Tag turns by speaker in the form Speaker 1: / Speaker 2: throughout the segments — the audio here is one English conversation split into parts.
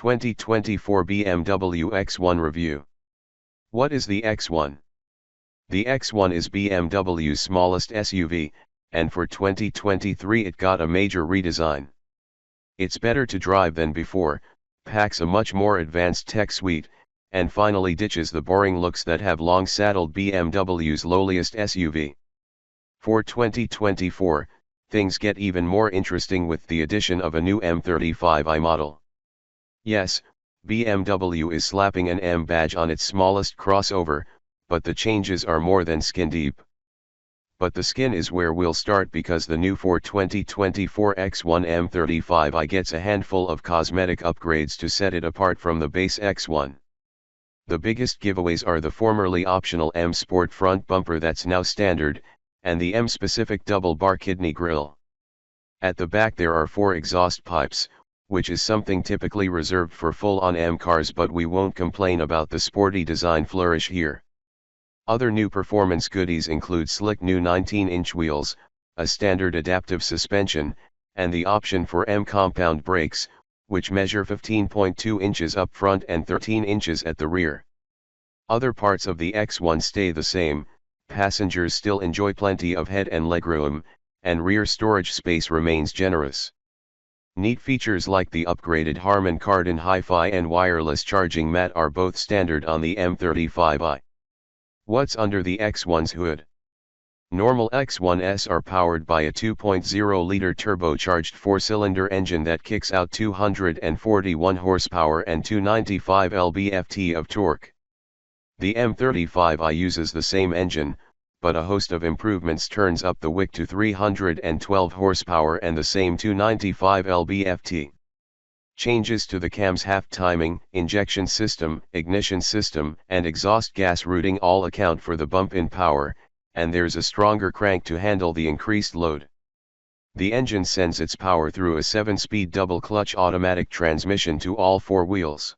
Speaker 1: 2024 BMW X1 Review. What is the X1? The X1 is BMW's smallest SUV, and for 2023 it got a major redesign. It's better to drive than before, packs a much more advanced tech suite, and finally ditches the boring looks that have long saddled BMW's lowliest SUV. For 2024, things get even more interesting with the addition of a new M35i model. Yes, BMW is slapping an M badge on its smallest crossover, but the changes are more than skin deep. But the skin is where we'll start, because the new 2024 X1 M35i gets a handful of cosmetic upgrades to set it apart from the base X1. The biggest giveaways are the formerly optional M Sport front bumper that's now standard, and the M-specific double-bar kidney grille. At the back there are 4 exhaust pipes, which is something typically reserved for full-on M cars, but we won't complain about the sporty design flourish here. Other new performance goodies include slick new 19-inch wheels, a standard adaptive suspension, and the option for M compound brakes, which measure 15.2 inches up front and 13 inches at the rear. Other parts of the X1 stay the same. Passengers still enjoy plenty of head and legroom, and rear storage space remains generous. Neat features like the upgraded Harman Kardon Hi-Fi and wireless charging mat are both standard on the M35i. What's under the X1's hood? Normal X1s are powered by a 2.0-liter turbocharged 4-cylinder engine that kicks out 241 horsepower and 295 lb-ft of torque. The M35i uses the same engine, but a host of improvements turns up the wick to 312 horsepower and the same 295 lb-ft. Changes to the cam's half-timing, injection system, ignition system, and exhaust gas routing all account for the bump in power, and there's a stronger crank to handle the increased load. The engine sends its power through a 7-speed double-clutch automatic transmission to all 4 wheels.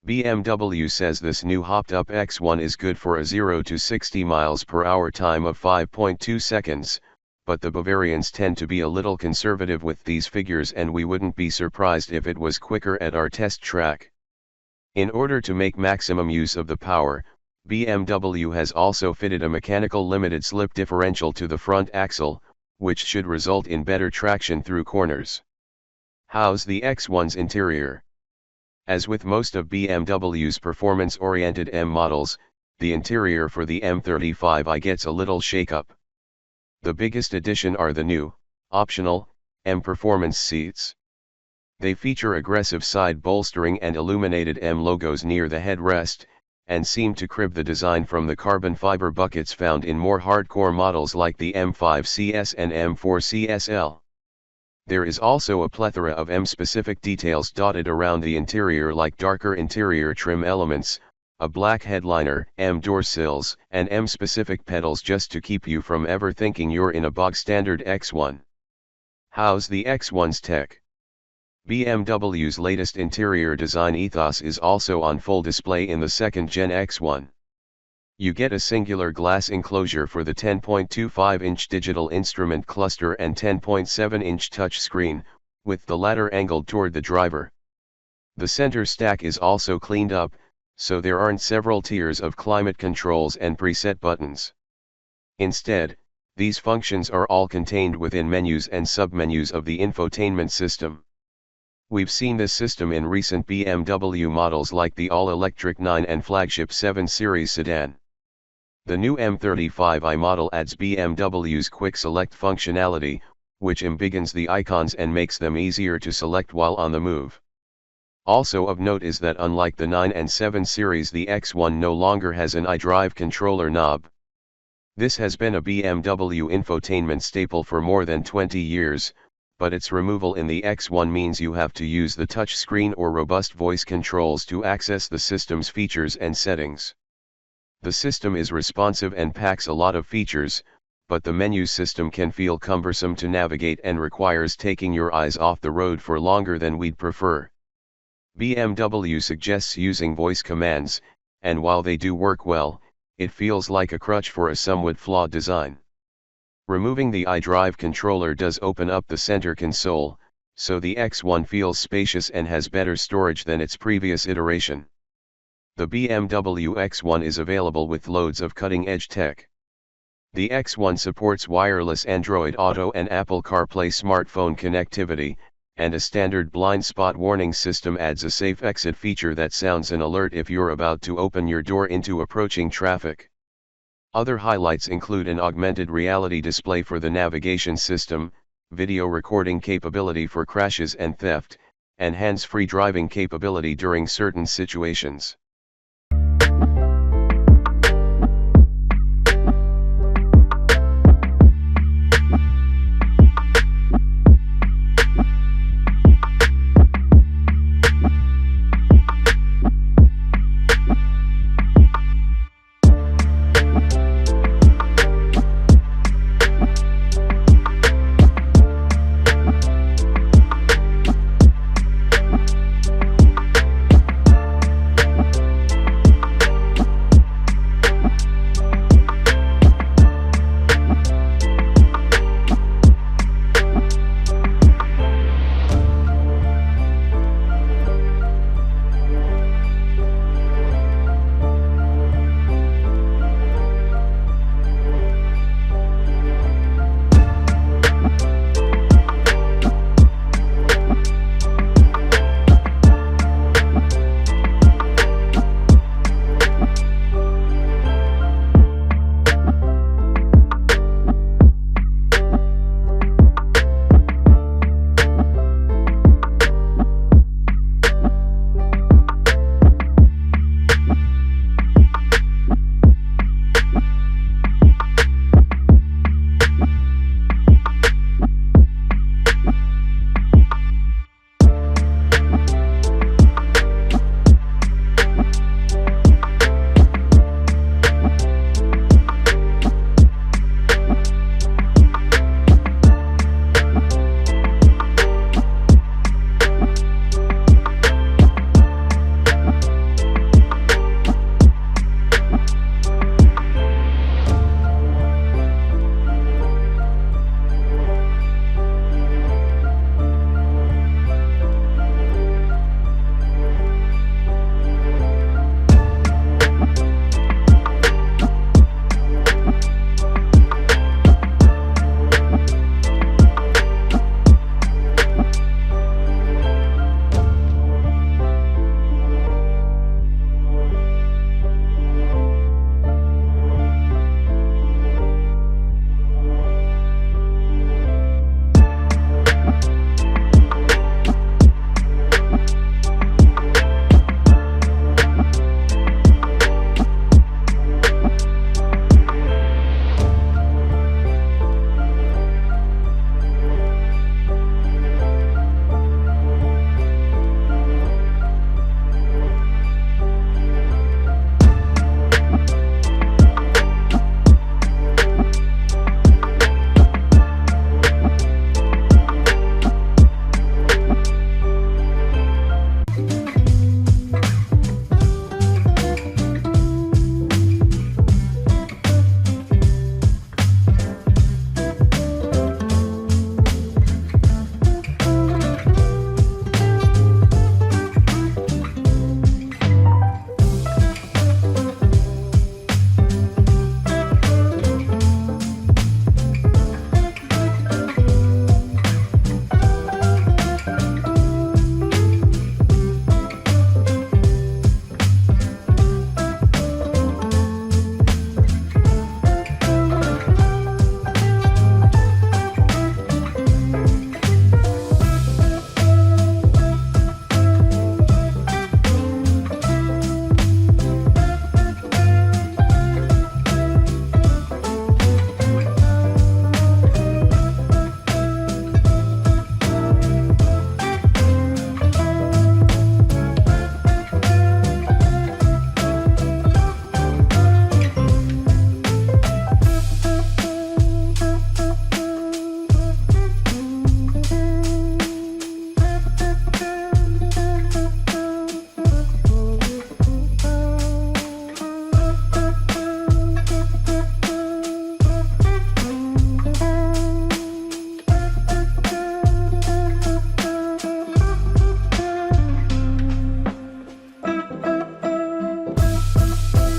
Speaker 1: BMW says this new hopped-up X1 is good for a 0 to 60 miles per hour time of 5.2 seconds, but the Bavarians tend to be a little conservative with these figures, and we wouldn't be surprised if it was quicker at our test track. In order to make maximum use of the power, BMW has also fitted a mechanical limited slip differential to the front axle, which should result in better traction through corners. How's the X1's interior? As with most of BMW's performance-oriented M models, the interior for the M35i gets a little shake-up. The biggest addition are the new, optional, M Performance seats. They feature aggressive side bolstering and illuminated M logos near the headrest, and seem to crib the design from the carbon fiber buckets found in more hardcore models like the M5 CS and M4 CSL. There is also a plethora of M-specific details dotted around the interior, like darker interior trim elements, a black headliner, M door sills, and M-specific pedals, just to keep you from ever thinking you're in a bog-standard X1. How's the X1's tech? BMW's latest interior design ethos is also on full display in the second-gen X1. You get a singular glass enclosure for the 10.25-inch digital instrument cluster and 10.7-inch touchscreen, with the latter angled toward the driver. The center stack is also cleaned up, so there aren't several tiers of climate controls and preset buttons. Instead, these functions are all contained within menus and submenus of the infotainment system. We've seen this system in recent BMW models like the all-electric 9 and flagship 7 Series sedan. The new M35i model adds BMW's Quick Select functionality, which embiggens the icons and makes them easier to select while on the move. Also of note is that unlike the 9 and 7 series, the X1 no longer has an iDrive controller knob. This has been a BMW infotainment staple for more than 20 years, but its removal in the X1 means you have to use the touchscreen or robust voice controls to access the system's features and settings. The system is responsive and packs a lot of features, but the menu system can feel cumbersome to navigate and requires taking your eyes off the road for longer than we'd prefer. BMW suggests using voice commands, and while they do work well, it feels like a crutch for a somewhat flawed design. Removing the iDrive controller does open up the center console, so the X1 feels spacious and has better storage than its previous iteration. The BMW X1 is available with loads of cutting-edge tech. The X1 supports wireless Android Auto and Apple CarPlay smartphone connectivity, and a standard blind spot warning system adds a safe exit feature that sounds an alert if you're about to open your door into approaching traffic. Other highlights include an augmented reality display for the navigation system, video recording capability for crashes and theft, and hands-free driving capability during certain situations.